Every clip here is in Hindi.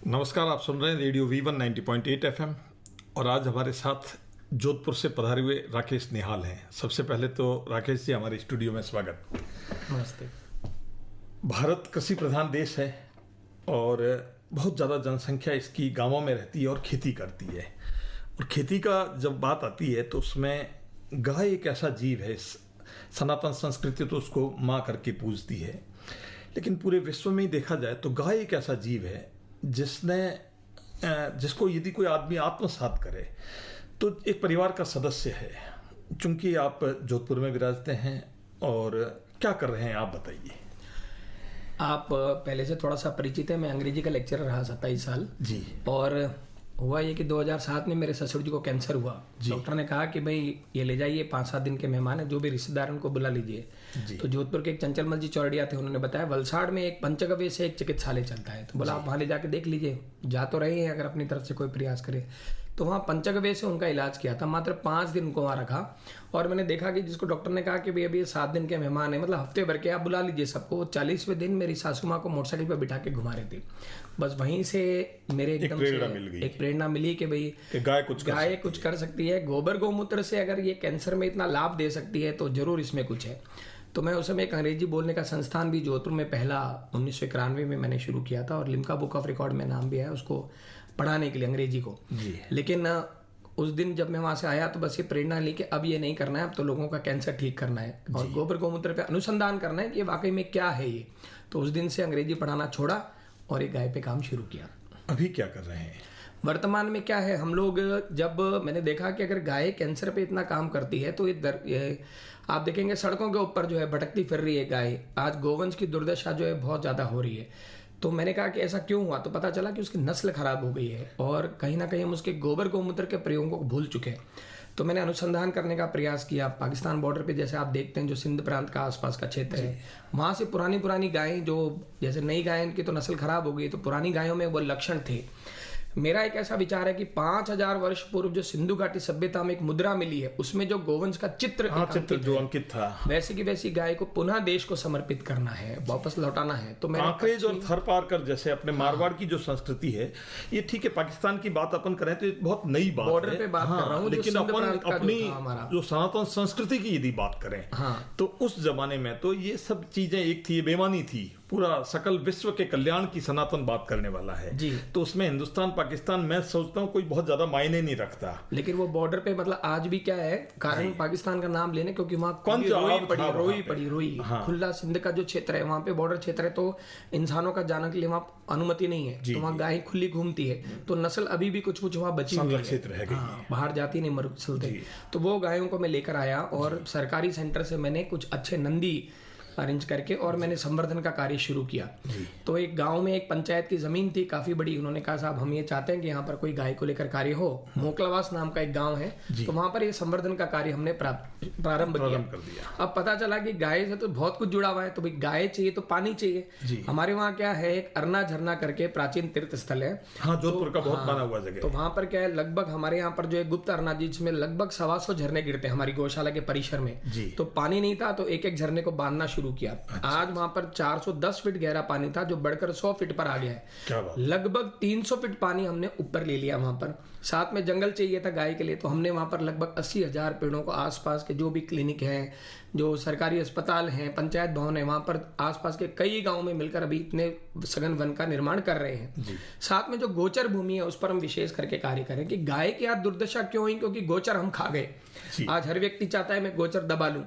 नमस्कार, आप सुन रहे हैं रेडियो V1 90.8 FM और आज हमारे साथ जोधपुर से पधारे हुए राकेश निहाल हैं। सबसे पहले तो राकेश जी, हमारे स्टूडियो में स्वागत। नमस्ते। भारत कृषि प्रधान देश है और बहुत ज़्यादा जनसंख्या इसकी गांवों में रहती है और खेती करती है। और खेती का जब बात आती है तो उसमें गाय एक ऐसा जीव है, सनातन संस्कृति तो उसको माँ करके पूजती है, लेकिन पूरे विश्व में ही देखा जाए तो गाय एक ऐसा जीव है जिसको यदि कोई आदमी आत्मसात करे तो एक परिवार का सदस्य है। चूंकि आप जोधपुर में विराजते हैं और क्या कर रहे हैं, आप बताइए। आप पहले से थोड़ा सा परिचित है, मैं अंग्रेजी का लेक्चरर रहा 27 साल जी। और हुआ ये कि 2007 में मेरे ससुर जी को कैंसर हुआ। डॉक्टर ने कहा कि भाई ये ले जाइए, 5-7 दिन के मेहमान है, जो भी रिश्तेदार उनको बुला लीजिए। तो जोधपुर के एक चंचलमल जी चौरडिया थे, उन्होंने बताया वलसाड़ में एक पंचगव्य से एक चिकित्सालय चलता है, तो बोला आप वहाँ ले जाके देख लीजिए, जा तो रहे हैं अगर अपनी तरफ से कोई प्रयास करे। तो वहाँ पंचगव्य से उनका इलाज किया था, मात्र 5 दिन उनको वहाँ रखा। और मैंने देखा कि जिसको डॉक्टर ने कहा कि भाई अभी 7 दिन के मेहमान है, मतलब हफ्ते भर के, आप बुला लीजिए सबको, 40वें दिन मेरी सासू माँ को मोटरसाइकिल पर बिठा के घुमा रहे थे। बस वहीं से मेरे एकदम एक प्रेरणा मिली कि भाई गाय कुछ कर सकती है, गोबर गौमूत्र से अगर ये कैंसर में इतना लाभ दे सकती है तो जरूर इसमें कुछ है। तो मैं उस समय एक अंग्रेजी बोलने का संस्थान भी जोधपुर में पहला 1991 में मैंने शुरू किया था और लिम्का बुक ऑफ रिकॉर्ड में नाम भी है उसको पढ़ाने के लिए अंग्रेजी को जी। लेकिन उस दिन जब मैं वहां से आया तो बस ये प्रेरणा ली कि अब ये नहीं करना है, अब तो लोगों का कैंसर ठीक करना है और गोबर गौमूत्र पे अनुसंधान करना है कि वाकई में क्या है ये। तो उस दिन से अंग्रेजी पढ़ाना छोड़ा और एक गाय पे काम शुरू किया। अभी क्या कर रहे हैं? वर्तमान में क्या है, हम लोग जब मैंने देखा कि अगर गाय कैंसर पे इतना काम करती है तो ये आप देखेंगे सड़कों के ऊपर जो है भटकती फिर रही है गाय। आज गोवंश की दुर्दशा जो है बहुत ज़्यादा हो रही है। तो मैंने कहा कि ऐसा क्यों हुआ, तो पता चला कि उसकी नस्ल खराब हो गई है और कहीं ना कहीं हम उसके गोबर गौमूत्र के प्रयोगों को भूल चुके हैं। तो मैंने अनुसंधान करने का प्रयास किया। पाकिस्तान बॉर्डर पे जैसे आप देखते हैं जो सिंध प्रांत का आसपास का क्षेत्र है, वहां से पुरानी गायें, जो जैसे नई गायें की तो नस्ल खराब हो गई, तो पुरानी गायों में वो लक्षण थे। मेरा एक ऐसा विचार है कि 5000 वर्ष पूर्व जो सिंधु घाटी सभ्यता में एक मुद्रा मिली है, उसमें जो गोवंश का चित्र जो अंकित था, वैसी की वैसी गाय को पुनः देश को समर्पित करना है, वापस लौटाना है। तो मैं कांकरेज और थर पार कर, जैसे अपने मारवाड़ की जो संस्कृति है, ये ठीक है, पाकिस्तान की बात अपन करें तो बहुत नई बात बॉर्डर पे बात कर रहा हूँ, लेकिन अपन अपनी जो सनातन संस्कृति की यदि बात करें तो उस जमाने में तो ये सब चीजें एक थी, बेमानी थी, पूरा सकल विश्व के कल्याण की सनातन बात करने वाला है जी। तो उसमें हिंदुस्तान पाकिस्तान मैं सोचता हूँ कोई बहुत ज्यादा मायने नहीं रखता। लेकिन वो बॉर्डर पे मतलब आज भी क्या है कारण पाकिस्तान का नाम लेने, क्योंकि वहाँ रोई खुला सिंध का जो क्षेत्र है, वहाँ पे बॉर्डर क्षेत्र है, तो इंसानों का जाने के लिए वहाँ अनुमति नहीं है, तो वहाँ गाय खुली घूमती है, तो नस्ल अभी भी कुछ वहाँ बची हुई है, बाहर जाती नहीं मरुस्थल। तो वो गायों को मैं लेकर आया और सरकारी सेंटर से मैंने कुछ अच्छे नंदी अरेंज करके और मैंने संवर्धन का कार्य शुरू किया। तो एक गांव में एक पंचायत की जमीन थी काफी बड़ी, उन्होंने कहा साहब हम ये चाहते हैं कि यहाँ पर कोई गाय को लेकर कार्य हो। मोकलावास नाम का एक गांव है, तो वहां पर ये संवर्धन का कार्य हमने प्रारंभ किया। अब पता चला कि गाय से तो बहुत कुछ जुड़ा हुआ है, तो भाई गाय चाहिए तो पानी चाहिए। हमारे वहाँ क्या है, एक अरना झरना करके प्राचीन तीर्थ स्थल है, जोधपुर का बहुत माना हुआ जगह। तो वहां पर क्या है, लगभग हमारे यहाँ पर जो है गुप्त अरना जी, जिसमें लगभग 125 झरने गिरते हैं हमारी गौशाला के परिसर में। तो पानी नहीं था, तो एक एक झरने को बांधना शुरू किया। आज वहां पर 410 फीट गहरा पानी था, जो बढ़कर 100 फीट पर आ गया है। लगभग 300 फीट पानी हमने ऊपर ले लिया वहां पर। साथ में जंगल चाहिए था गाय के लिए, तो हमने वहां पर लगभग 80,000 पेड़ों को आसपास के जो भी क्लिनिक हैं, जो सरकारी अस्पताल हैं, पंचायत भवन है, वहां पर आसपास के कई गांवों में मिलकर अभी इतने सघन वन का निर्माण कर रहे हैं। साथ में जो गोचर भूमि है उस पर हम विशेष करके कार्य करें कि गाय की आज दुर्दशा क्यों हुई, क्योंकि गोचर हम खा गए। आज हर व्यक्ति चाहता है मैं गोचर दबा लूं।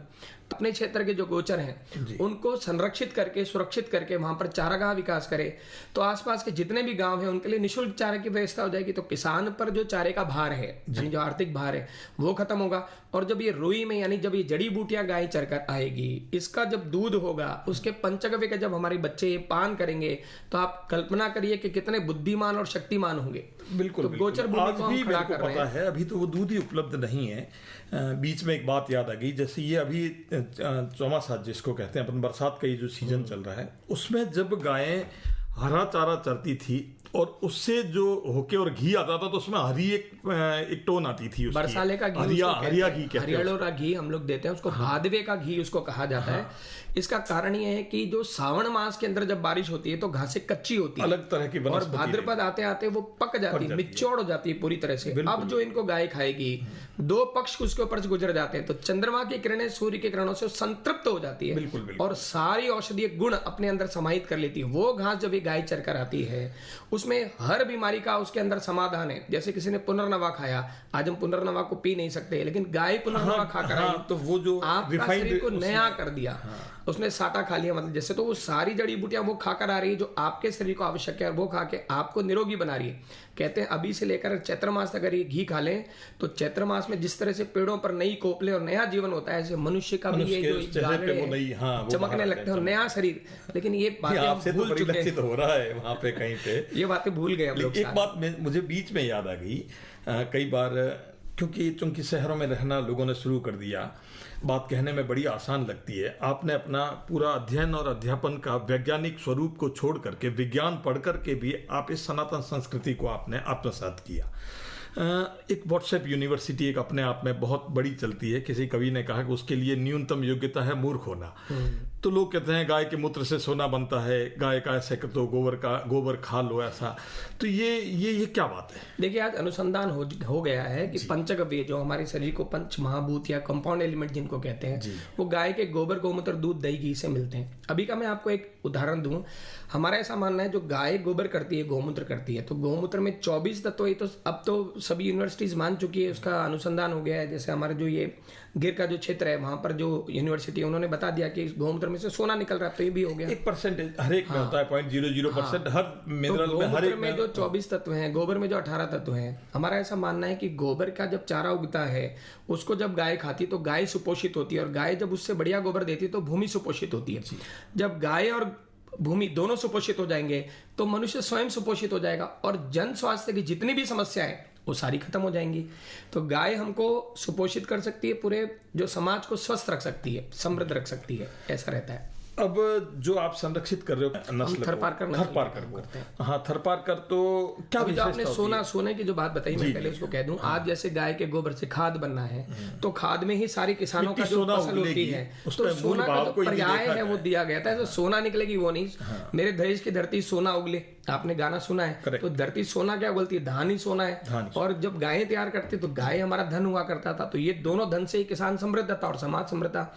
अपने क्षेत्र के जो गोचर हैं उनको संरक्षित करके सुरक्षित करके वहां पर चारागाह विकास करे, तो आसपास के जितने भी गांव हैं उनके लिए निःशुल्क चारे की व्यवस्था हो जाएगी। तो किसान पर जो चारे का भार है, जो आर्थिक भार है, वो खत्म होगा। और जब ये रुई में, यानी जब ये जड़ी बूटियां गाय चरकर आएगी, इसका जब दूध होगा, उसके पंचगव्य का जब हमारे बच्चे पान करेंगे, तो आप कल्पना करिए कि कितने बुद्धिमान और शक्तिमान होंगे। बिल्कुल, तो गोचर भूमि को हम खड़ा कर रहे हैं। अभी तो वो दूध ही उपलब्ध नहीं है। बीच में एक बात याद आ गई, जैसे ये अभी चौमासा जिसको कहते हैं अपन, बरसात का ये जो सीजन चल रहा है, उसमें जब गायें हरा चारा चरती थी और उससे जो होके और घी आता था तो उसमें हरी एक टोन आती थी उसकी। बरसाले का घी, हरिया घी कहते हैं, हरियाणा घी हम लोग देते हैं उसको। भादवे का घी उसको कहा जाता है। इसका कारण ये है कि जो सावन मास के अंदर जब बारिश होती है तो घासें कच्ची होती है, अलग तरह की, और भाद्रपद आते आते वो पक जाती है, मिच्चौड़ हो जाती है पूरी तरह से। अब जो इनको गाय खाएगी, 2 पक्ष उसके ऊपर से गुजर जाते हैं, तो चंद्रमा की किरणें सूर्य की किरणों से संतृप्त हो जाती है। बिल्कुल। और सारी औषधीय गुण अपने अंदर समाहित कर लेती है। वो घास जब ये गाय चरकर आती है, उसमें हर बीमारी का उसके अंदर समाधान है। जैसे किसी ने पुनर्नवा खाया, आज हम पुनर्नवा को पी नहीं सकते, लेकिन गाय पुनर्नवा खाकर आई तो वो जो आपका शरीर को नया कर दिया। उसने साटा खा लिया, मतलब जैसे, तो वो सारी जड़ी बूटियां वो खाकर आ रही है जो आपके शरीर को आवश्यक है, और वो खा के आपको निरोगी बना रही है। कहते हैं अभी से लेकर चैत्र मास तक अगर ये घी खा लें तो चैत्र मास में जिस तरह से पेड़ों पर नई कोपले और नया जीवन होता है, ऐसे मनुष्य का भी ये जो चमकने लगते हैं, नया शरीर। लेकिन ये बातें हम भूल चुके हैं, हो रहा है वहां पे कहीं पे, ये बातें भूल गए हम लोग। एक बात मुझे बीच में याद आ गई, कई बार क्योंकि शहरों में रहना लोगों ने शुरू कर दिया, बात कहने में बड़ी आसान लगती है। आपने अपना पूरा अध्ययन और अध्यापन का वैज्ञानिक स्वरूप को छोड़ करके, विज्ञान पढ़ करके भी आप इस सनातन संस्कृति को आपने आत्मसात किया। एक व्हाट्सएप यूनिवर्सिटी एक अपने आप में बहुत बड़ी चलती है। किसी कवि ने कहा कि उसके लिए न्यूनतम योग्यता है मूर्ख होना। तो लोग कहते हैं गाय के मूत्र से सोना बनता है, गाय का ऐसे कर दो, गोबर खा लो, ऐसा। तो ये क्या बात है? देखिए, आज अनुसंधान हो गया है कि पंचगव्य, जो हमारे शरीर को पंच महाभूत या कंपाउंड एलिमेंट जिनको कहते हैं, वो गाय के गोबर, गोमूत्र, दूध, दही, घी से मिलते हैं। अभी का मैं आपको एक उदाहरण दूं। हमारा ऐसा मानना है जो गाय गोबर करती है, गोमूत्र करती है, तो गोमूत्र में 24 तत्व है। तो अब तो सभी यूनिवर्सिटीज मान चुकी है, उसका अनुसंधान हो गया है। जैसे हमारे जो ये गिर का जो क्षेत्र है, वहां पर जो यूनिवर्सिटी है, उन्होंने बता दिया कि इस गोमूत्र में से सोना निकल रहा है। तो ये भी हो गया 1% हर एक में होता है, 0.00% हर मिनरल में, हर एक में जो 24 तत्व हैं, गोबर में जो 18 तत्व हैं। हमारा ऐसा मानना है कि गोबर का जब चारा उगता है, उसको जब गाय खाती तो गाय सुपोषित होती है, और गाय जब उससे बढ़िया गोबर देती है तो भूमि सुपोषित होती है। जब गाय और भूमि दोनों सुपोषित हो जाएंगे तो मनुष्य स्वयं सुपोषित हो जाएगा, और जन स्वास्थ्य की जितनी भी समस्याएं वो सारी खत्म हो जाएंगी। तो गाय हमको सुपोषित कर सकती है, पूरे जो समाज को स्वस्थ रख सकती है, समृद्ध रख सकती है, ऐसा रहता है। अब जो आप संरक्षित कर रहे हो नस्ल, थरपारकर करते हैं। हाँ, थरपारकर तो क्या विशेषता? आपने सोने की जो बात बताई, मैं पहले उसको कह दूं। आज जैसे गाय के गोबर से खाद बनना है, तो खाद में ही सारी किसानों का जो फसल होती है, तो सोना का जो पर्याय है वो दिया गया था। तो सोना निकलेगी वो नहीं। मेरे देश की धरती सोना उगले, आपने गाना सुना है। तो धरती सोना क्या बोलती है? धान ही सोना है। और जब गायें तैयार करती तो गाय हमारा धन हुआ करता था। तो ये दोनों धन से ही किसान समृद्ध था और समाज समृद्ध था।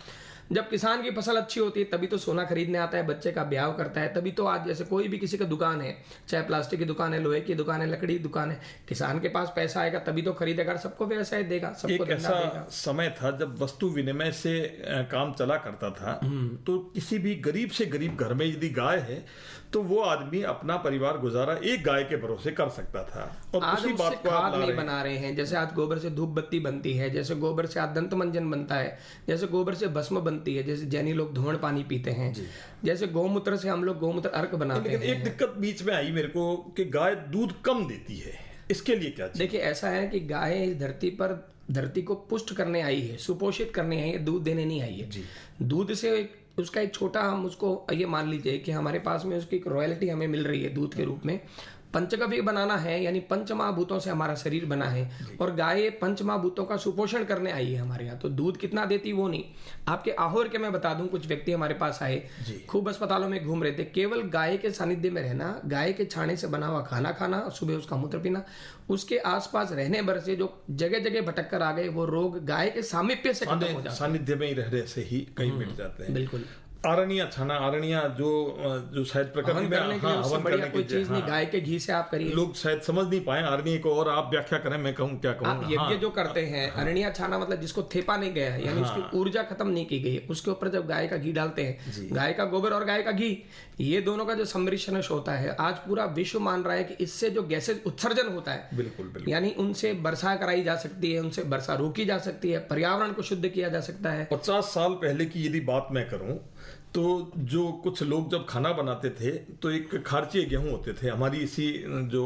जब किसान की फसल अच्छी होती है तभी तो सोना खरीदने आता है, बच्चे का ब्याह करता है। तभी तो आज जैसे कोई भी किसी का दुकान है, चाहे प्लास्टिक की दुकान है, लोहे की दुकान है, लकड़ी की दुकान है, किसान के पास पैसा आएगा तभी तो खरीदेगा, सबको व्यवसाय देगा, सबको एक ऐसा समय था जब वस्तु विनिमय से काम चला करता था। तो किसी भी गरीब से गरीब घर में यदि गाय है तो वो आदमी अपना परिवार गुजारा एक गाय के भरोसे कर सकता था। और आज उसी बात को खाद नहीं बना रहे हैं। जैसे आज गोबर से धूप बत्ती बनती है, जैसे गोबर से आज दंत मंजन बनता है, जैसे गोबर से भस्म बनती है, जैसे जैनी लोग धुआं पानी पीते हैं, जैसे गौमूत्र से हम लोग गौमूत्र अर्क बनाते हैं। लेकिन एक दिक्कत बीच में आई मेरे को कि गाय दूध कम देती है, इसके लिए क्या? देखिए, ऐसा है कि गाय इस धरती को पुष्ट करने आई है, सुपोषित करने आई है, दूध देने नहीं आई है। दूध से उसका एक छोटा, हम उसको ये मान लीजिए कि हमारे पास में उसकी एक रॉयल्टी हमें मिल रही है दूध के रूप में। पंचगव्य बनाना है, यानी पंचमहाभूतों से हमारा शरीर बना है, और गाय पंचमहाभूतों का सुपोषण करने आई है हमारे यहाँ। तो दूध कितना देती वो नहीं। आपके आहोर के मैं बता दूं, कुछ व्यक्ति हमारे पास आए, खूब अस्पतालों में घूम रहे थे, केवल गाय के सानिध्य में रहना, गाय के छाने से बना हुआ खाना खाना, सुबह उसका मूत्र पीना, उसके आसपास रहने भर से जो जगह जगह भटक कर आ गए वो रोग गाय के सामीप्य से खत्म हो जाते हैं। सानिध्य में ही रहने से ही कहीं मिट जाते हैं। बिल्कुल। आरण्या छाना, आरण्या जो शायद प्रकृति में हवन करने कोई चीज नहीं, गाय के घी से आप करिए। लोग शायद समझ नहीं पाए आरण्य को, और आप व्याख्या करें, मैं कहूँ क्या कहूँ। आप यज्ञ जो करते हैं, अरण्या छाना मतलब जिसको थेपा नहीं गया है, यानी उसकी ऊर्जा खत्म नहीं की गई है, उसके ऊपर जब गाय का घी डालते हैं, गाय का गोबर और गाय का घी, ये दोनों का जो सम्मिश्रण होता है, आज पूरा विश्व मान रहा है कि इससे जो गैसेज उत्सर्जन होता है, बिल्कुल, यानी उनसे वर्षा कराई जा सकती है, उनसे वर्षा रोकी जा सकती है, पर्यावरण को शुद्ध किया जा सकता है। 50 साल पहले की यदि बात मैं करूं तो जो कुछ लोग जब खाना बनाते थे तो एक खारचिए गेहूं होते थे हमारी इसी जो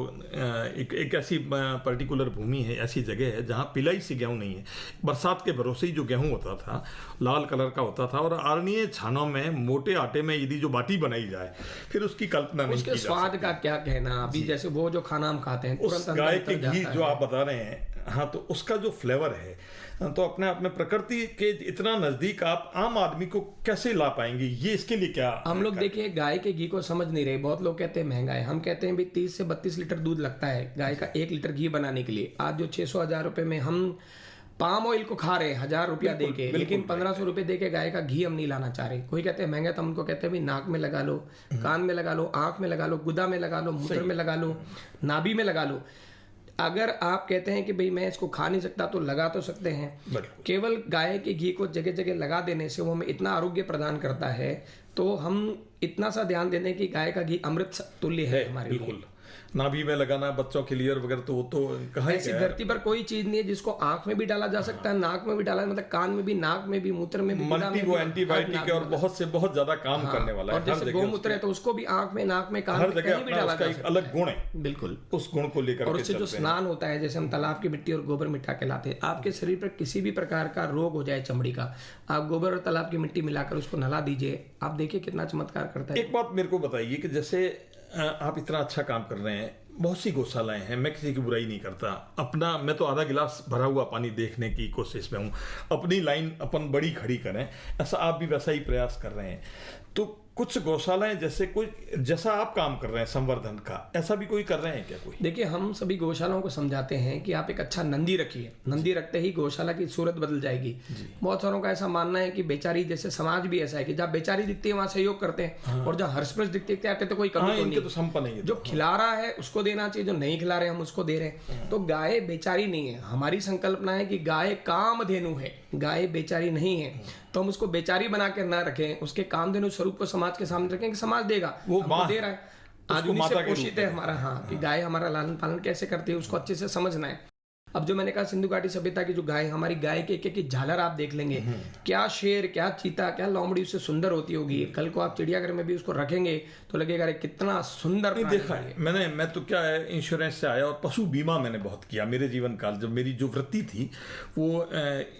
एक ऐसी पर्टिकुलर भूमि है, ऐसी जगह है जहाँ पिलाई से गेहूं नहीं है। बरसात के भरोसे ही जो गेहूं होता था लाल कलर का होता था, और आर्णीय छानों में मोटे आटे में यदि जो बाटी बनाई जाए फिर उसकी कल्पना नहीं की जा सकती। स्वाद का क्या कहना। अभी जैसे वो जो खाना हम खाते हैं उस गाय के घी जो आप बता रहे हैं, हाँ, तो उसका जो फ्लेवर है तो अपने आप में प्रकृति के इतना नजदीक आप आम आदमी को कैसे ला पाएंगे, ये इसके लिए क्या हम लोग देखिए गाय के घी को समझ नहीं रहे। बहुत लोग कहते हैं महंगा है, हम कहते हैं भाई 30 से 32 लीटर दूध लगता है गाय का 1 लीटर घी बनाने के लिए। आज जो 600,000 रुपए में हम पाम ऑयल को खा रहे हैं 1,000 रुपया दे के, लेकिन 1,500 रुपए दे के गाय का घी हम नहीं लाना चाह रहे। कोई कहते हैं महंगा, तो हम उनको कहते हैं भाई नाक में लगा लो, कान में लगा लो, आंख में लगा लो, गुदा में लगा लो, मूत्र में लगा लो, नाभि में लगा लो। अगर आप कहते हैं कि भाई मैं इसको खा नहीं सकता तो लगा तो सकते हैं। केवल गाय के घी को जगह जगह लगा देने से वो हमें इतना आरोग्य प्रदान करता है, तो हम इतना सा ध्यान दें कि गाय का घी अमृत तुल्य है हमारे लिए। नाभि में लगाना बच्चों के लिए और वगैरह, तो वो तो कहाँ ऐसी धरती पर कोई चीज नहीं है जिसको आंख में भी डाला जा सकता है, नाक में भी डाला, मतलब कान में भी, नाक में भी, मूत्र में भी, वो एंटीबायोटिक है और बहुत ज्यादा काम करने वाला है। और जैसे गौमूत्र है तो उसको भी आंख में, नाक में, कान में कहीं भी डाला जा सकता है। अलग गुण है, बिल्कुल, उस गुण को लेकर। और उससे जो स्नान होता है, जैसे हम तालाब की मिट्टी और गोबर मिठा के लाते हैं, आपके शरीर पर किसी भी प्रकार का रोग हो जाए चमड़ी का, आप गोबर और तालाब की मिट्टी मिलाकर उसको नहला दीजिए, आप देखिए कितना चमत्कार करता है। एक बात मेरे को बताइए कि जैसे आप इतना अच्छा काम कर रहे हैं, बहुत सी गौशालाएं हैं, मैं किसी की बुराई नहीं करता, अपना मैं तो आधा गिलास भरा हुआ पानी देखने की कोशिश में हूँ, अपनी लाइन अपन बड़ी खड़ी करें, ऐसा आप भी वैसा ही प्रयास कर रहे हैं। तो कुछ गौशालाएं जैसा आप काम कर रहे हैं संवर्धन का, ऐसा भी कोई कर रहे हैं क्या? कोई देखिए, हम सभी गौशालाओं को समझाते हैं कि आप एक अच्छा नंदी रखिए, नंदी रखते ही गौशाला की सूरत बदल जाएगी। बहुत सारों का ऐसा मानना है कि बेचारी, जैसे समाज भी ऐसा है कि जहाँ बेचारी दिखती है वहां सहयोग करते हैं, और जहाँ हर्षप्रश दिखते तो कोई कमी नहीं, तो संपन्न है। जो खिला रहा है उसको देना चाहिए, जो नहीं खिला रहे हम उसको दे रहे हैं। तो गाय बेचारी नहीं है, हमारी संकल्पना है कि गाय कामधेनु है, गाय बेचारी नहीं है। तो हम उसको बेचारी बना के ना रखें, उसके कामधेनु स्वरूप को समाज के सामने रखें कि समाज देगा, वो दे रहा है, आज उन्हीं से पोषित है हमारा। हाँ, कि गाय हमारा लालन पालन कैसे करती है उसको अच्छे से समझना है। अब जो मैंने कहा सिंधु घाटी सभ्यता की जो गाय, हमारी गाय के एक झालर आप देख लेंगे, क्या शेर, क्या चीता, क्या लोमड़ी उससे सुंदर होती होगी। कल को आप चिड़ियाघर में भी उसको रखेंगे तो लगेगा कितना सुंदर। देखा है मैं तो क्या है, इंश्योरेंस से आया और पशु बीमा मैंने बहुत किया मेरे जीवन काल। जब मेरी जो वृत्ति थी वो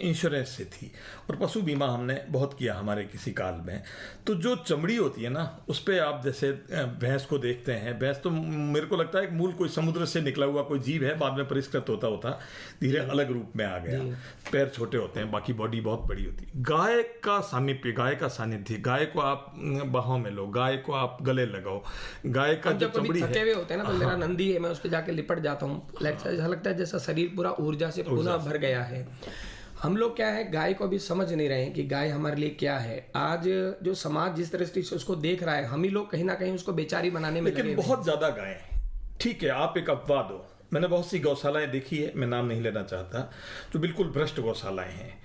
इंश्योरेंस से थी, और पशु बीमा हमने बहुत किया हमारे किसी काल में। तो जो चमड़ी होती है ना, उस पर आप जैसे भैंस को देखते हैं, भैंस तो मेरे को लगता है मूल कोई समुद्र से निकला हुआ कोई जीव है, बाद में परिष्कृत होता धीरे अलग रूप में आ गया। पैर छोटे होते हैं, बाकी बॉडी बहुत बड़ी होती है। गाय का सामीप्य, गाय का सानिध्य, गाय को आप बाहों में लो, गाय को आप गले लगाओ, गाय का जो चमड़ी है, थके हुए होते हैं ना, तो मेरा नंदी है, मैं उसके जाके लिपट जाता हूँ, ऐसा लगता है जैसा शरीर पूरा ऊर्जा से पुनः भर गया है। हम लोग क्या है, गाय को अभी समझ नहीं रहे हैं कि गाय हमारे लिए क्या है। आज जो समाज जिस दृष्टि से उसको देख रहा है, हम ही लोग कहीं ना कहीं उसको बेचारी बनाने में लेकिन बहुत ज्यादा गाय, ठीक है, आप एक अपवाद हो। मैंने बहुत सी गौशालाएं देखी है, मैं नाम नहीं लेना चाहता, जो बिल्कुल भ्रष्ट गौशालाएं हैं,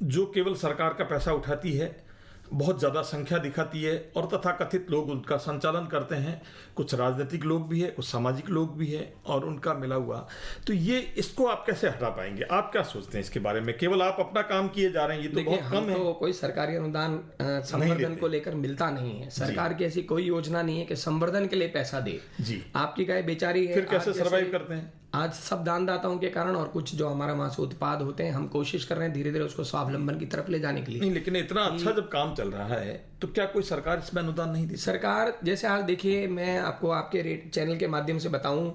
जो केवल सरकार का पैसा उठाती है, बहुत ज़्यादा संख्या दिखाती है, और तथाकथित लोग उनका संचालन करते हैं। कुछ राजनीतिक लोग भी है, कुछ सामाजिक लोग भी है, और उनका मिला हुआ। तो ये इसको आप कैसे हटा पाएंगे? आप क्या सोचते हैं इसके बारे में? केवल आप अपना काम किए जा रहे हैं, ये तो बहुत कम है। तो कोई सरकारी अनुदान संवर्धन को लेकर मिलता नहीं है। सरकार की ऐसी कोई योजना नहीं है कि संवर्धन के लिए पैसा दे। जी, आपकी गाय बेचारी है, फिर कैसे सर्वाइव करते हैं? आज सब दानदाताओं के कारण, और कुछ जो हमारा वहां से उत्पाद होते हैं, हम कोशिश कर रहे हैं धीरे धीरे उसको स्वावलंबन की तरफ ले जाने के लिए। नहीं, लेकिन इतना अच्छा जब काम चल रहा है तो क्या कोई सरकार इसमें अनुदान नहीं दी? सरकार, जैसे आज देखिए, मैं आपको आपके चैनल के माध्यम से बताऊं,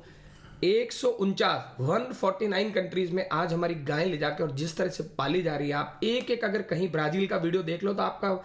149 कंट्रीज में आज हमारी गाय ले जाकर, और जिस तरह से पाली जा रही है, आप एक अगर कहीं ब्राजील का वीडियो देख लो तो आपका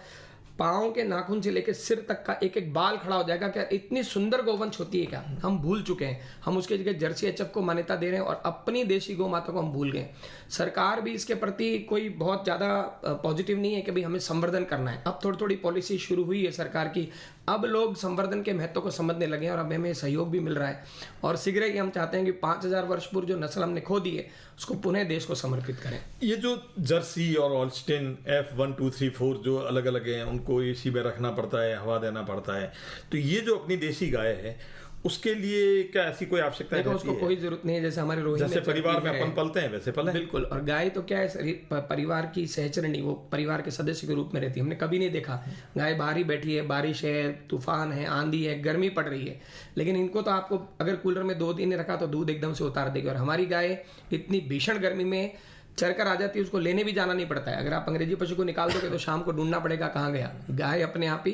पाँव के नाखून से लेकर सिर तक का एक बाल खड़ा हो जाएगा। क्या इतनी सुंदर गौवंश होती है क्या? हम भूल चुके हैं। हम उसके जगह जर्सी एचएफ को मान्यता दे रहे हैं, और अपनी देशी गौ माता को हम भूल गए। सरकार भी इसके प्रति कोई बहुत ज़्यादा पॉजिटिव नहीं है कि भाई हमें संवर्धन करना है। अब थोड़ी थोड़ी पॉलिसी शुरू हुई है सरकार की, अब लोग संवर्धन के महत्व को समझने लगे हैं, और अब हमें सहयोग भी मिल रहा है। और शीघ्र ही हम चाहते हैं कि 5000 वर्ष पूर्व जो नस्ल हमने खो दी है, उसको पुनः देश को समर्पित करें। ये जो जर्सी और ऑल्स्टिन F1, 2, 3, 4 जो अलग अलग हैं, उनको एसी में रखना पड़ता है, हवा देना पड़ता है। तो ये जो अपनी देसी गाय है, उसके लिए क्या ऐसी कोई आवश्यकता देखो उसको कोई जरूरत नहीं है, जैसे हमारे रोहिणी जैसे परिवार में अपन पलते हैं वैसे पले। बिल्कुल। और गाय तो क्या है, परिवार की सहचरणी, वो परिवार के सदस्य के रूप में रहती है। हमने कभी नहीं देखा गाय बाहर ही बैठी है, बारिश है, तूफान है, आंधी है, गर्मी पड़ रही है, लेकिन इनको तो आपको अगर कूलर में 2 दिन रखा तो दूध एकदम से उतार देगी। और हमारी गाय इतनी भीषण गर्मी में चरकर आ जाती है, उसको लेने भी जाना नहीं पड़ता है। अगर आप अंग्रेजी पशु को निकाल दोगे तो शाम को ढूंढना पड़ेगा कहाँ गया। गाय अपने आप ही,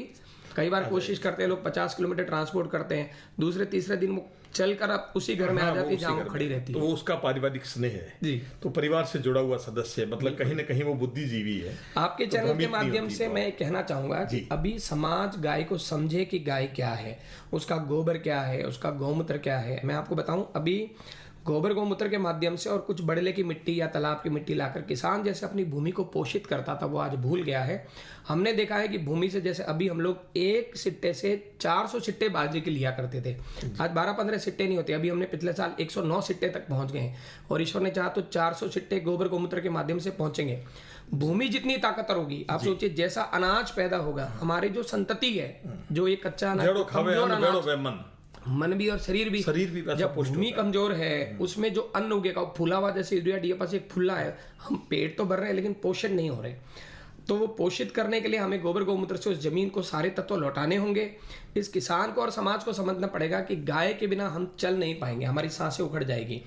कई बार कोशिश करते हैं लोग 50 किलोमीटर ट्रांसपोर्ट करते हैं, दूसरे तीसरे दिन वो चलकर अब उसी घर में आ जाती है जहाँ वो खड़ी रहती है। तो वो उसका पारिवारिक स्नेह है जी, तो परिवार से जुड़ा हुआ सदस्य है, मतलब कहीं ना कहीं वो बुद्धिजीवी है। आपके चैनल के माध्यम से मैं कहना चाहूंगा कि अभी समाज गाय को समझे कि गाय क्या है, उसका गोबर क्या है, उसका गौमूत्र क्या है। मैं आपको बताऊं, अभी गोबर गौमूत्र के माध्यम से और कुछ बड़ले की मिट्टी या तालाब की मिट्टी लाकर किसान जैसे अपनी भूमि को पोषित करता था, वो आज भूल गया है। हमने देखा है कि भूमि से, जैसे अभी हम लोग एक सिट्टे से 400 सिट्टे बाजरे के लिया करते थे, आज 12-15 सिट्टे नहीं होते। अभी हमने पिछले साल 109 सिट्टे तक पहुंच गए हैं, और ईश्वर ने चाहा तो 400 सिट्टे गोबर गौमूत्र के माध्यम से पहुंचेंगे। भूमि जितनी ताकतवर होगी, आप सोचिए जैसा अनाज पैदा होगा, हमारी जो संतति है, जो ये कच्चा अनाज, मन भी और शरीर भी जब भूमि कमजोर है, उसमें जो अन्न उगेगा वो फूला हुआ, जैसे यूरिया डीएपी से फूला है, हम पेट तो भर रहे हैं लेकिन पोषण नहीं हो रहे। तो वो पोषित करने के लिए हमें गोबर गौमूत्र से उस जमीन को सारे तत्व लौटाने होंगे। इस किसान को और समाज को समझना पड़ेगा कि गाय के बिना हम चल नहीं पाएंगे, हमारी सांसें उखड़ जाएगी।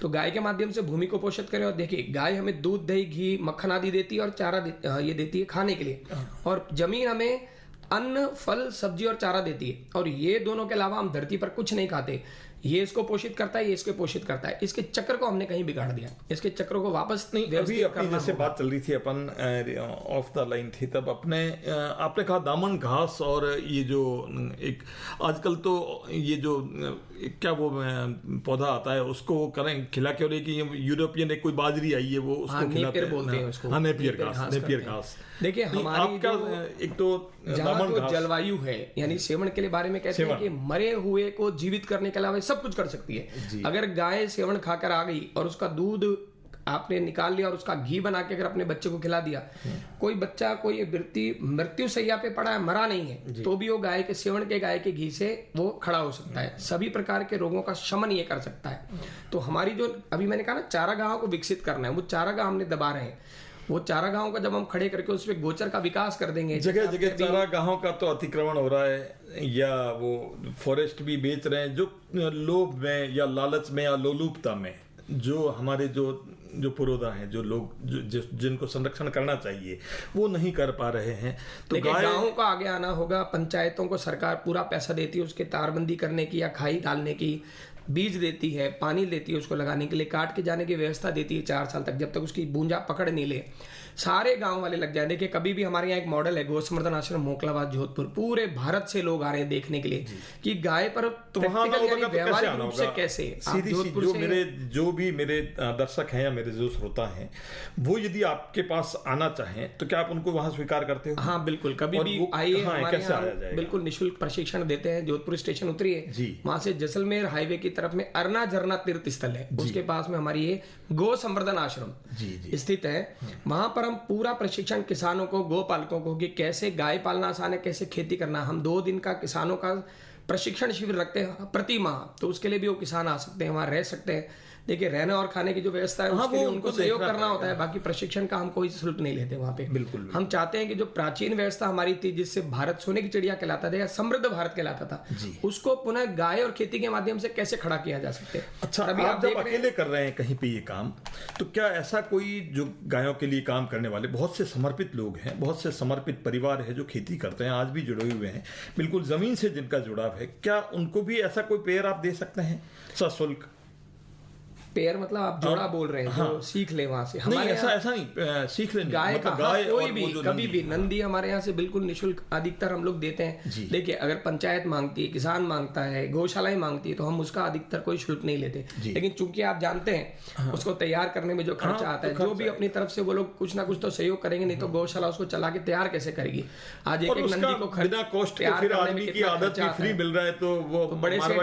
तो गाय के माध्यम से भूमि को पोषित करें। और देखिए, गाय हमें दूध, दही, घी, मक्खन आदि देती है और चारा ये देती है खाने के लिए, और जमीन हमें अन्न, फल, सब्जी और चारा देती है। और ये दोनों के अलावा हम धरती पर कुछ नहीं खाते। ये इसको पोषित करता है, ये इसको पोषित करता है। इसके चक्र को हमने कहीं बिगाड़ दिया, इसके चक्र को वापस नहीं। अभी अपनी जैसे बात चल रही थी, अपन ऑफ द लाइन थी, तब आपने कहा दामन घास, और ये जो एक आजकल तो ये जो क्या वो पौधा आता है उसको करें खिला के, और एक यूरोपियन एक कोई बाजरी आई है वो उसको खिलाते हैं, नेपियर घास। देखिए हमारी एक तो जलवायु है, यानी सेवण के लिए बारे में कहते हैं कि मरे हुए को जीवित करने के अलावा सब कुछ कर सकती है। अगर गाय सेवण खाकर आ गई और उसका दूध आपने निकाल लिया और उसका घी बना के अगर अपने बच्चे को खिला दिया, कोई बच्चा कोई मृत्यु सैया पे पड़ा है, मरा नहीं है, तो भी वो गाय के सेवण के, गाय के घी से वो खड़ा हो सकता है। सभी प्रकार के रोगों का शमन ये कर सकता है। तो हमारी जो अभी मैंने कहा ना, चारागाहों को विकसित करना है, वो चारागाह हमने दबा रहे हैं। वो चारागाहों का जब हम खड़े करके उसमें गोचर का विकास कर देंगे, जगह जगह चारागाहों का तो अतिक्रमण हो रहा है, या वो फॉरेस्ट भी बेच रहे हैं, जो लोभ में या लालच में या लोलुपता में जो हमारे जो पुरोधा हैं, जो लोग जिनको संरक्षण करना चाहिए वो नहीं कर पा रहे हैं। तो गांवों का आगे आना होगा। पंचायतों को सरकार पूरा पैसा देती है उसके तारबंदी करने की या खाई डालने की, बीज देती है, पानी देती है उसको लगाने के लिए, काट के जाने की व्यवस्था देती है 4 साल तक, जब तक उसकी बूंजा पकड़ नहीं ले। सारे गांव वाले लग जाए। देखिए कभी भी हमारे यहाँ एक मॉडल है गौ संवर्धन आश्रम मोकलाबाद जोधपुर, पूरे भारत से लोग आ रहे हैं देखने के लिए कि गाय पर व्यावहारिक रूप से कैसे जो भी मेरे दर्शक हैं या मेरे जो श्रोता हैं, वो यदि आपके पास आना चाहें तो क्या आप उनको वहां स्वीकार करते हो? हाँ बिल्कुल, कभी भी आइए, हमारे यहाँ बिल्कुल निःशुल्क प्रशिक्षण देते हैं। जोधपुर स्टेशन उतरिए, वहां से जैसलमेर हाईवे की तरफ में अरना झरना तीर्थ स्थल है, उसके पास में हमारी ये गौ संवर्धन आश्रम स्थित है। वहां पर हम पूरा प्रशिक्षण किसानों को, गौ पालकों को, कि कैसे गाय पालना आसान है, कैसे खेती करना। हम 2 दिन का किसानों का प्रशिक्षण शिविर रखते हैं प्रति माह, तो उसके लिए भी वो किसान आ सकते हैं, वहां रह सकते हैं। देखिए रहने और खाने की जो व्यवस्था है उसके लिए उनको सहयोग करना होता है, बाकी प्रशिक्षण का हम कोई शुल्क नहीं लेते वहां पे। बिल्कुल हम चाहते हैं कि जो प्राचीन व्यवस्था हमारी थी, जिससे भारत सोने की चिड़िया कहलाता था या समृद्ध भारत कहलाता था, उसको पुनः गाय और खेती के माध्यम से कैसे खड़ा किया जा सकते हैं। अच्छा, अभी आप जब अकेले कर रहे हैं कहीं पे ये काम, तो क्या ऐसा कोई जो गायों के लिए काम करने वाले बहुत से समर्पित लोग हैं, बहुत से समर्पित परिवार है जो खेती करते हैं, आज भी जुड़े हुए हैं, बिल्कुल जमीन से जिनका जुड़ाव है, क्या उनको भी ऐसा कोई पेयर आप दे सकते हैं सशुल्क? पेयर मतलब आप जोड़ा बोल रहे हैं, जो सीख ले वहां से। हमारे ऐसा नहीं सीख लेने, गाय का गाय कोई भी कभी भी नंदी हमारे यहाँ से बिल्कुल निःशुल्क अधिकतर हम लोग देते हैं। देखिए अगर पंचायत मांगती है, किसान मांगता है, गौशालाएं मांगती है, तो हम उसका अधिकतर कोई शुल्क नहीं लेते। लेकिन चूंकि आप जानते हैं उसको तैयार करने में जो खर्चा आता है, जो भी अपनी तरफ से वो लोग कुछ ना कुछ तो सहयोग करेंगे, नहीं तो गौशाला उसको चला के तैयार कैसे करेगी। आज एक नंदी को बिना कॉस्ट के फिर आदमी की आदत भी फ्री मिल रहा है, तो वो बड़े से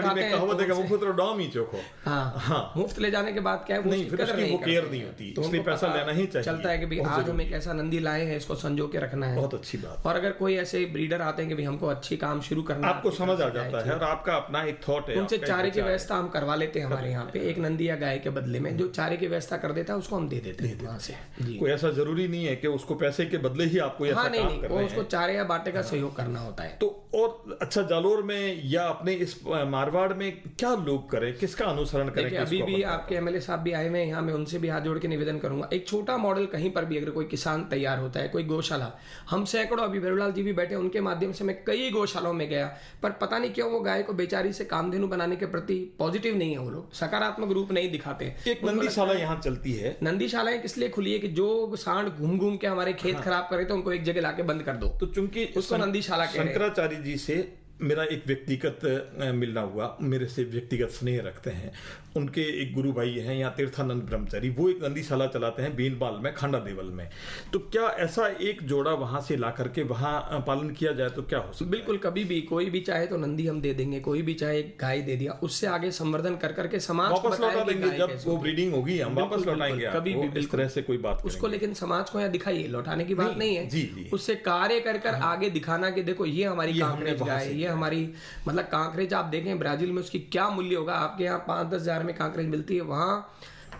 मुफ्त ले जाने के बाद क्या है, वो नहीं, फिर उसकी वो केयर नहीं होती, तो इसलिए पैसा लेना ही चाहिए। चलता है कि भाई आज हम एक ऐसा नंदी लाए हैं, इसको संजो के रखना है। बहुत अच्छी बात। और अगर कोई ऐसे ब्रीडर आते हैं कि भाई हमको अच्छी काम शुरू करना है, आपको समझ आ जाता है और आपका अपना एक थॉट है, उनसे चारे की व्यवस्था हम करवा लेते हैं हमारे यहाँ पे। एक नंदी या गाय के बदले में जो चारे की व्यवस्था कर देता है उसको हम दे देते हैं वहाँ से। कोई ऐसा जरूरी नहीं है कि उसको पैसे के बदले ही आपको ऐसा हाँ, काम नहीं, करना वो है। उसको चारे या बाटे का सहयोग करना होता है। तो और अच्छा, जालोर में या अपने इस मारवाड़ में क्या लोग करें, किसका अनुसरण करें? देखिए, अभी भी आपके एमएलए साहब भी आए हुए हैं यहाँ, मैं उनसे भी हाथ जोड़ के निवेदन करूंगा, एक छोटा मॉडल कहीं पर भी अगर कोई किसान तैयार होता है, कोई गौशाला, हम सैकड़ों, अभी भैरवलाल जी भी बैठे, उनके माध्यम से मैं कई गौशालाओं में गया, पर पता नहीं क्यों वो गाय को बेचारी से कामधेनु बनाने के प्रति पॉजिटिव नहीं है, वो लोग सकारात्मक रूप नहीं दिखाते। एक नंदीशाला यहाँ चलती है। नंदीशालाएं किस लिए खुली है कि जो सांड घूम घूम के हमारे खेत खराब करे तो उनको एक जगह लाके बंद कर दो, तो चूंकि उसको नंदीशाला कह रहे हैं। शंकराचार्य जी से मेरा एक व्यक्तिगत मिलना हुआ, मेरे से व्यक्तिगत स्नेह रखते हैं, उनके एक गुरु भाई हैं यहाँ तीर्थानंद ब्रह्मचारी, वो एक नंदीशाला चलाते हैं बीनबाल में, खांडा देवल में। तो क्या ऐसा एक जोड़ा वहां से ला करके वहां पालन किया जाए तो क्या हो सकता है? बिल्कुल, कभी भी कोई भी चाहे तो नंदी हम दे देंगे, कोई भी चाहे गाय दे दिया, उससे आगे संवर्धन कर करके समाज को वापस लौटा बताएं कि देंगे, गाय जब कैसे वो होती है। ब्रीडिंग होगी हम वापस लौटाएंगे कभी आपको, भी इस बिल्कुल तरह से कोई बात उसको, लेकिन समाज को यहाँ दिखाइए, लौटाने की बात नहीं है, जी। उससे कार्य कर कर आगे दिखाना कि देखो ये हमारी कांकरेज गाय है, ये हमारी, मतलब कांकरेज आप देखें ब्राजील में उसकी क्या मूल्य होगा, आपके यहाँ 5-10 हजार में कांकरेज मिलती है, वहां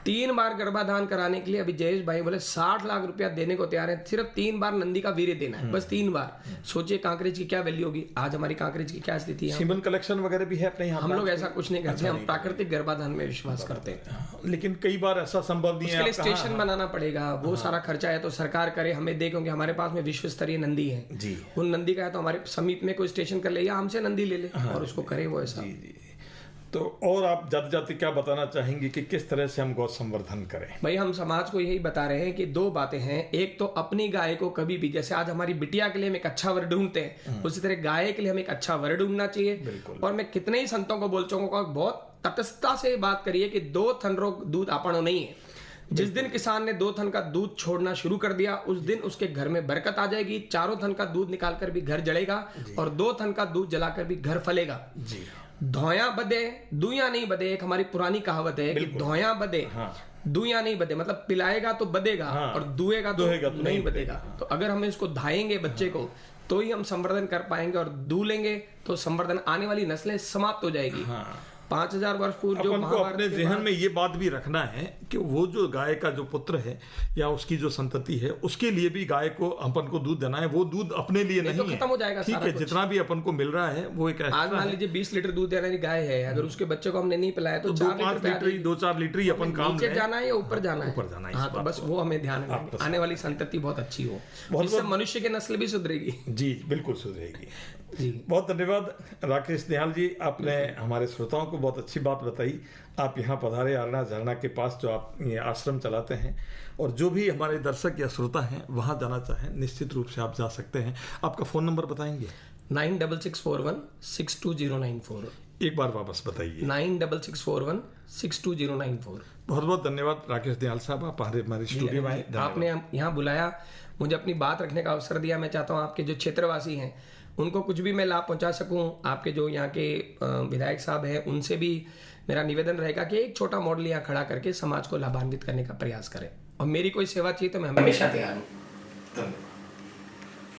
3 बार गर्भाधान कराने के लिए अभी जयेश भाई बोले 60 लाख रुपया देने को तैयार है, सिर्फ 3 बार नंदी का वीर्य देना है, बस 3 बार। सोचिए कांकरेज की क्या वैल्यू होगी, आज हमारी कांकरेज की क्या स्थिति है। सीमन कलेक्शन वगैरह भी है अपने यहाँ? हम लोग ऐसा कुछ नहीं करते, हम प्राकृतिक गर्भाधान में विश्वास करते हैं, लेकिन कई बार ऐसा संभव नहीं है। उसके लिए स्टेशन बनाना पड़ेगा, वो सारा खर्चा है तो सरकार करे, हमें दे, क्योंकि हमारे पास में विश्व स्तरीय नंदी है जी। उन नंदी का है तो हमारे समीप में कोई स्टेशन कर ले या हमसे नंदी ले ले और उसको करे वो ऐसा। तो और आप जाते जाते क्या बताना चाहेंगे कि किस तरह से हम गौ संवर्धन करें? भाई हम समाज को यही बता रहे हैं कि 2 बातें हैं, एक तो अपनी गाय को कभी भी, जैसे आज हमारी बिटिया के लिए हम एक अच्छा वर ढूंढते हैं, उसी तरह गाय के लिए हमें एक अच्छा वर ढूंढना चाहिए। और मैं कितने ही संतों को बोल चुका हूं, बहुत तटस्थता से बात करिए कि 2 थन रोग दूध आपनो नहीं है। जिस दिन किसान ने 2 थन का दूध छोड़ना शुरू कर दिया, उस दिन उसके घर में बरकत आ जाएगी। 4 थन का दूध निकालकर भी घर जलेगा और 2 थन का दूध जलाकर भी घर फलेगा जी। धोया बदे दुया नहीं बदे, एक हमारी पुरानी कहावत है कि धोया बदे दुया नहीं बदे, मतलब पिलाएगा तो बदेगा और दुएगा तो नहीं बदेगा। तो अगर हम इसको धाएंगे बच्चे को तो ही हम संवर्धन कर पाएंगे, और दूलेंगे तो संवर्धन, आने वाली नस्लें समाप्त हो जाएगी। 5000 वर्ष पूर्व जो अपन को अपने जहन में ये बात भी रखना है कि वो जो गाय का जो पुत्र है या उसकी जो संतति है, उसके लिए भी गाय को अपन को दूध देना है, वो दूध अपने लिए नहीं तो खत्म हो जाएगा, ठीक है, जितना भी अपन को मिल रहा है वो एक आज मान लीजिए 20 लीटर दूध देने वाली गाय है, अगर उसके बच्चे को हमने नहीं पिलाया तो 2-4 लीटर ही अपन काम नीचे जाना है या ऊपर जाना है, ऊपर जाना है। हाँ, तो बस वो हमें ध्यान रखना, आने वाली संतति बहुत अच्छी हो, इससे मनुष्य की नस्ल भी सुधरेगी। जी बिल्कुल सुधरेगी जी। बहुत धन्यवाद राकेश निहाल जी, आपने हमारे श्रोताओं को बहुत अच्छी बात बताई। आप यहाँ पधारे आरना झरना के पास जो आप ये आश्रम चलाते हैं, और जो भी हमारे दर्शक या श्रोता हैं वहाँ जाना चाहें निश्चित रूप से आप जा सकते हैं। आपका फ़ोन नंबर बताएंगे? 9664162094। एक बार वापस बताइए। 9664162094। बहुत बहुत धन्यवाद राकेश निहाल साहब, आप हमारे स्टूडियो में आए, आपने यहाँ बुलाया, मुझे अपनी बात रखने का अवसर दिया। मैं चाहता हूँ आपके जो क्षेत्रवासी हैं उनको कुछ भी मैं लाभ पहुंचा सकूं। आपके जो यहाँ के विधायक साहब हैं उनसे भी मेरा निवेदन रहेगा कि एक छोटा मॉडल यहाँ खड़ा करके समाज को लाभान्वित करने का प्रयास करें, और मेरी कोई सेवा चाहिए तो मैं हमेशा तैयार हूँ।